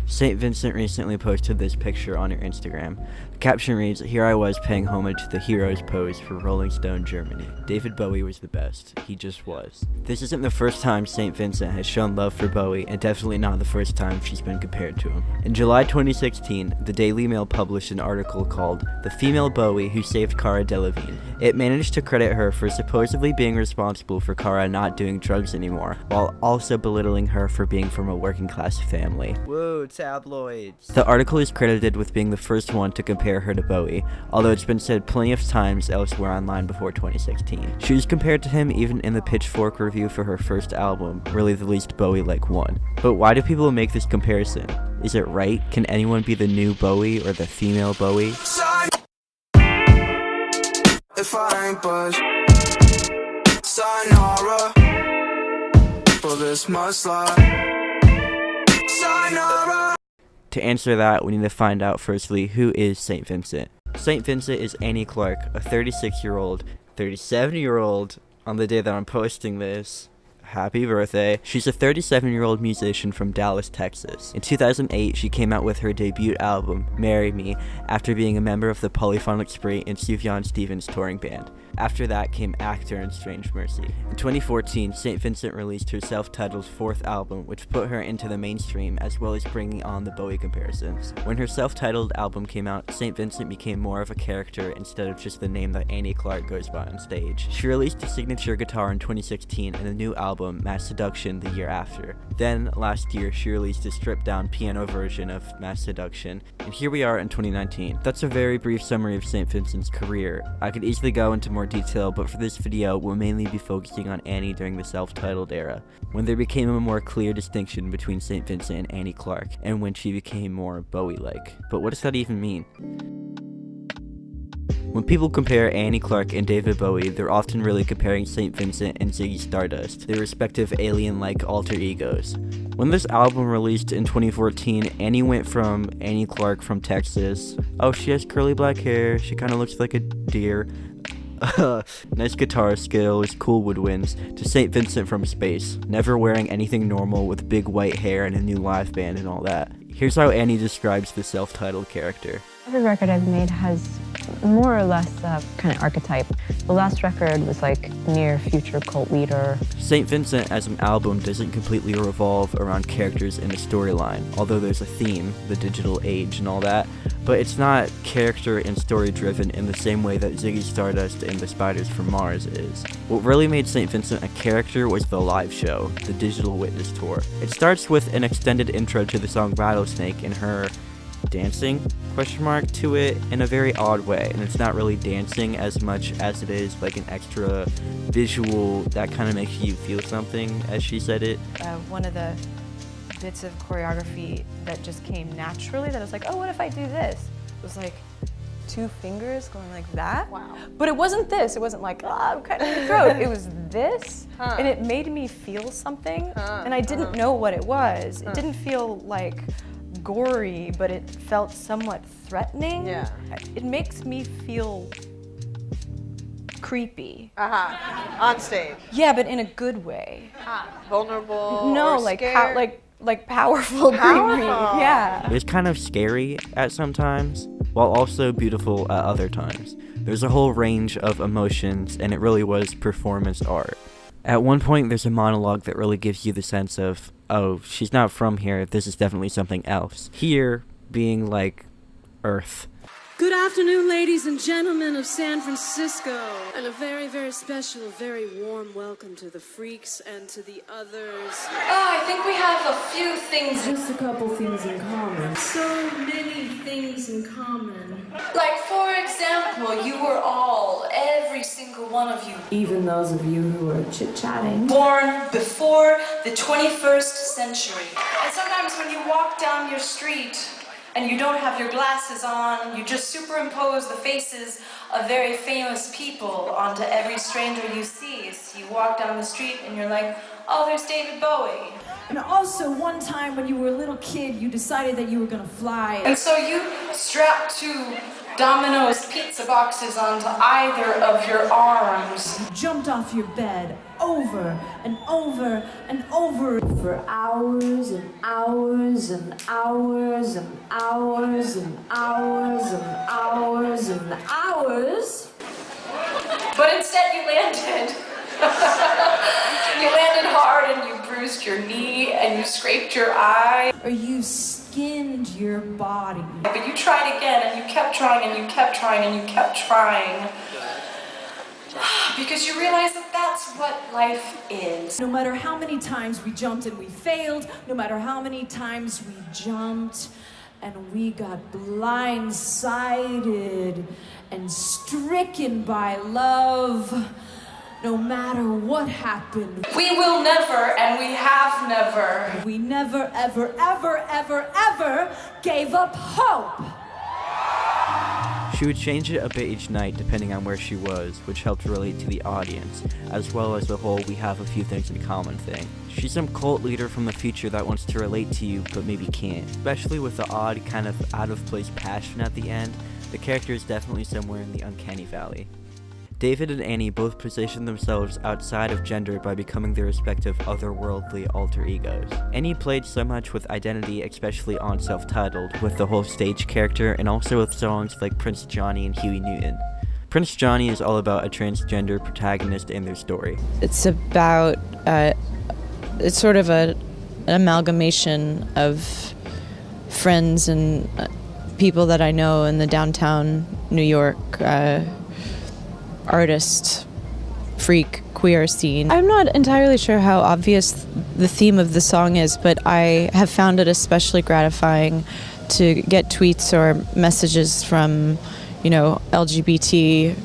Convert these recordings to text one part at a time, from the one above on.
St. Vincent recently posted this picture on her Instagram. The caption reads, "Here I was paying homage to the hero's pose for Rolling Stone Germany. David Bowie was the best. He just was." This isn't the first time St. Vincent has shown love for Bowie, and definitely not the first time she's been compared to him. In July 2016, the Daily Mail published an article called "The Female Bowie Who Saved Cara Delevingne." It managed to credit her for supposedly being responsible for Cara not doing drugs anymore, while also belittling her for being from a working class family. Whoa, tabloids. The article is credited with being the first one to compare her to Bowie, although it's been said plenty of times elsewhere online before 2016. She was compared to him even in the Pitchfork review for her first album, Really the Least Bowie-Like One. But why do people make this comparison? Is it right? Can anyone be the new Bowie or the female Bowie? If I ain't budge, sayonara, for this mudslide, sayonara. To answer that, we need to find out firstly, who is St. Vincent? St. Vincent is Annie Clark, a 36-year-old, 37-year-old, on the day that I'm posting this. Happy birthday. She's a 37-year-old musician from Dallas, Texas. In 2008, she came out with her debut album, Marry Me, after being a member of the Polyphonic Spree and Sufjan Stevens touring band. After that came Actor and Strange Mercy. In 2014, St. Vincent released her self-titled fourth album, which put her into the mainstream as well as bringing on the Bowie comparisons. When her self-titled album came out, St. Vincent became more of a character instead of just the name that Annie Clark goes by on stage. She released a signature guitar in 2016 and a new album, Mass Seduction, the year after. Then, last year, she released a stripped-down piano version of Mass Seduction, and here we are in 2019. That's a very brief summary of St. Vincent's career. I could easily go into more detail, but for this video, we'll mainly be focusing on Annie during the self-titled era, when there became a more clear distinction between St. Vincent and Annie Clark, and when she became more Bowie-like. But what does that even mean? When people compare Annie Clark and David Bowie, they're often really comparing St. Vincent and Ziggy Stardust, their respective alien-like alter egos. When this album released in 2014, Annie went from Annie Clark from Texas, oh, she has curly black hair, she kinda looks like a deer, nice guitar skills, cool woodwinds, to St. Vincent from space, never wearing anything normal with big white hair and a new live band and all that. Here's how Annie describes the self-titled character. Every record I've made has more or less a kind of archetype. The last record was like near future cult leader. St. Vincent as an album doesn't completely revolve around characters in a storyline, although there's a theme, the digital age and all that, but it's not character and story driven in the same way that Ziggy Stardust and the Spiders from Mars is. What really made St. Vincent a character was the live show, the Digital Witness Tour. It starts with an extended intro to the song Rattlesnake and her dancing to it in a very odd way, and it's not really dancing as much as it is like an extra visual that kind of makes you feel something, as she said it. One of the bits of choreography that just came naturally, that I was like, oh, what if I do this? It was like 2 fingers going like that. Wow. But it wasn't this. It wasn't like, oh, I'm cutting your throat. It was this, and it made me feel something, and I didn't know what it was. It didn't feel like gory, but it felt somewhat threatening. Yeah. It makes me feel creepy. On stage. Yeah, but in a good way. Vulnerable. No, or like scared. like powerful, creepy. Yeah. It's kind of scary at some times, while also beautiful at other times. There's a whole range of emotions, and it really was performance art. At one point, there's a monologue that really gives you the sense of, oh, she's not from here, this is definitely something else. Here, being like Earth. Good afternoon, ladies and gentlemen of San Francisco, and a very, very special, very warm welcome to the freaks and to the others. I think we have a few things. Just a couple things in common. So many things in common. Like, for example, you were all, every single one of you, Even those of you who are chit-chatting. born before the 21st century. And sometimes when you walk down your street and you don't have your glasses on, you just superimpose the faces of very famous people onto every stranger you see. So you walk down the street and you're like, oh, there's David Bowie. And also, one time when you were a little kid, you decided that you were gonna fly. And so you strap to Domino's pizza boxes onto either of your arms. Jumped off your bed over and over and over for hours and hours and hours and hours and hours and hours and hours. But instead you landed. You landed hard and you bruised your knee and you scraped your eye. Or you skinned your body. But you tried again and you kept trying and you kept trying and you kept trying. Because you realize that that's what life is. No matter how many times we jumped and we failed, no matter how many times we jumped and we got blindsided and stricken by love, no matter what happened, we will never and we have never. we never, ever, ever, ever, ever gave up hope. She would change it a bit each night depending on where she was, which helped relate to the audience, as well as the whole we have a few things in common thing. She's some cult leader from the future that wants to relate to you but maybe can't. Especially with the odd kind of out of place passion at the end, the character is definitely somewhere in the uncanny valley. David and Annie both position themselves outside of gender by becoming their respective otherworldly alter egos. Annie played so much with identity, especially on Self-Titled, with the whole stage character, and also with songs like Prince Johnny and Huey Newton. Prince Johnny is all about a transgender protagonist and their story. It's about, it's sort of an amalgamation of friends and people that I know in the downtown New York artist, freak, queer scene. I'm not entirely sure how obvious the theme of the song is, but I have found it especially gratifying to get tweets or messages from, you know, LGBT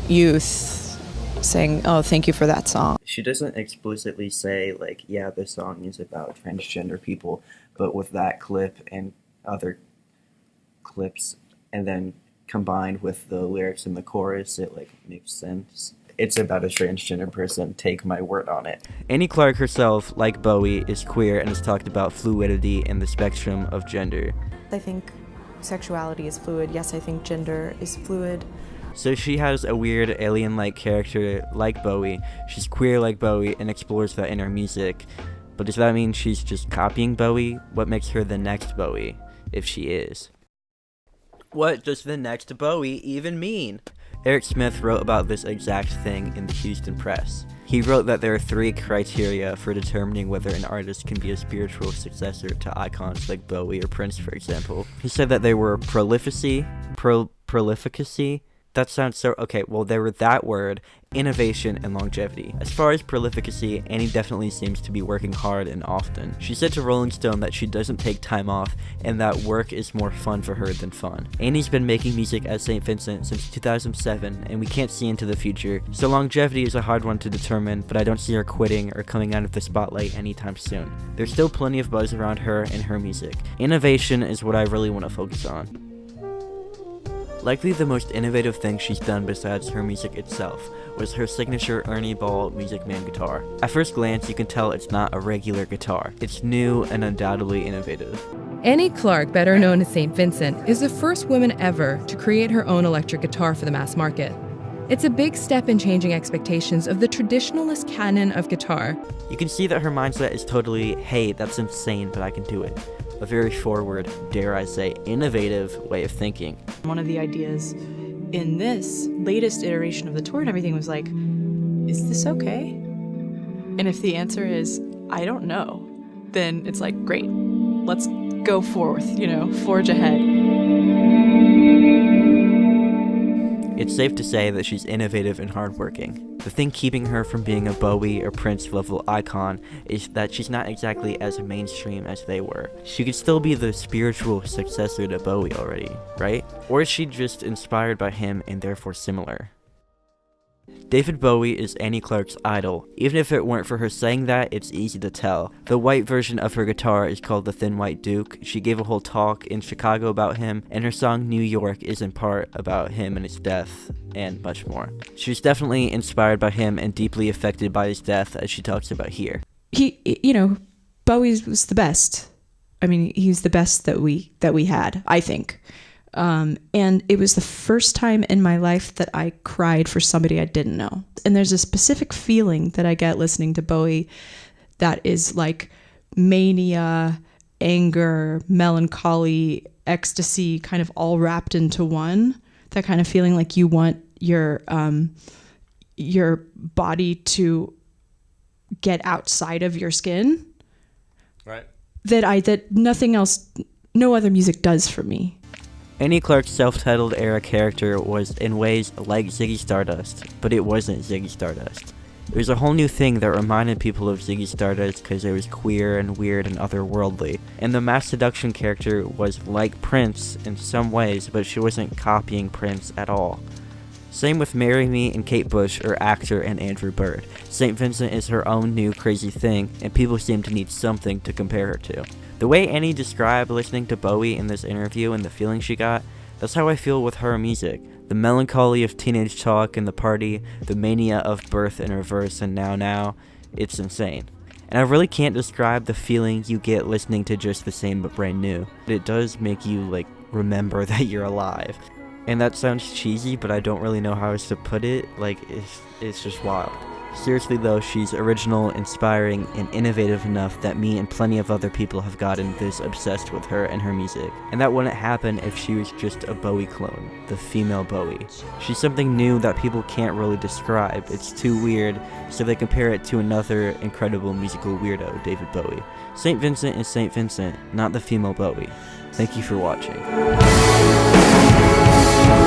youth saying, oh, thank you for that song. She doesn't explicitly say, like, yeah, this song is about transgender people, but with that clip and other clips, and then combined with the lyrics in the chorus, it like makes sense. It's about a transgender person, take my word on it. Annie Clark herself, like Bowie, is queer and has talked about fluidity and the spectrum of gender. I think sexuality is fluid. Yes, I think gender is fluid. So she has a weird alien-like character like Bowie, she's queer like Bowie, and explores that in her music. But does that mean she's just copying Bowie? What makes her the next Bowie, if she is? What does the next Bowie even mean? Eric Smith wrote about this exact thing in the Houston Press. He wrote that there are 3 criteria for determining whether an artist can be a spiritual successor to icons like Bowie or Prince, for example. He said that they were prolificacy, that sounds so, okay, well, they were that word, innovation, and longevity. As far as prolificacy, Annie definitely seems to be working hard and often. She said to Rolling Stone that she doesn't take time off, and that work is more fun for her than fun. Annie's been making music as St. Vincent since 2007, and we can't see into the future, so longevity is a hard one to determine, but I don't see her quitting or coming out of the spotlight anytime soon. There's still plenty of buzz around her and her music. Innovation is what I really want to focus on. Likely the most innovative thing she's done besides her music itself was her signature Ernie Ball Music Man guitar. At first glance, you can tell it's not a regular guitar. It's new and undoubtedly innovative. Annie Clark, better known as St. Vincent, is the first woman ever to create her own electric guitar for the mass market. It's a big step in changing expectations of the traditionalist canon of guitar. You can see that her mindset is totally, hey, that's insane, but I can do it. A very forward, dare I say, innovative way of thinking. One of the ideas in this latest iteration of the tour and everything was like, is this okay? And if the answer is, I don't know, then it's like, great, let's go forth, forge ahead. It's safe to say that she's innovative and hardworking. The thing keeping her from being a Bowie or Prince level icon is that she's not exactly as mainstream as they were. She could still be the spiritual successor to Bowie already, right? Or is she just inspired by him and therefore similar? David Bowie is Annie Clark's idol. Even if it weren't for her saying that, it's easy to tell. The white version of her guitar is called the Thin White Duke. She gave a whole talk in Chicago about him, and her song New York is in part about him and his death, and much more. She's definitely inspired by him and deeply affected by his death, as she talks about here. Bowie was the best. I mean, he's the best that we had, I think. And it was the first time in my life that I cried for somebody I didn't know. And there's a specific feeling that I get listening to Bowie that is like mania, anger, melancholy, ecstasy, kind of all wrapped into one. That kind of feeling like you want your body to get outside of your skin. Right. That nothing else, no other music does for me. Annie Clark's self-titled era character was in ways like Ziggy Stardust, but it wasn't Ziggy Stardust. It was a whole new thing that reminded people of Ziggy Stardust because it was queer and weird and otherworldly. And the Mass Seduction character was like Prince in some ways, but she wasn't copying Prince at all. Same with Marry Me and Kate Bush or Actor and Andrew Bird. St. Vincent is her own new crazy thing, and people seem to need something to compare her to. The way Annie described listening to Bowie in this interview and the feeling she got, that's how I feel with her music. The melancholy of teenage talk and the party, the mania of Birth in Reverse and Now, it's insane. And I really can't describe the feeling you get listening to Just the Same but Brand New. It does make you, remember that you're alive. And that sounds cheesy, but I don't really know how else to put it. It's just wild. Seriously though, she's original, inspiring, and innovative enough that me and plenty of other people have gotten this obsessed with her and her music. And that wouldn't happen if she was just a Bowie clone, the female Bowie. She's something new that people can't really describe. It's too weird, so they compare it to another incredible musical weirdo, David Bowie. St. Vincent is St. Vincent, not the female Bowie. Thank you for watching.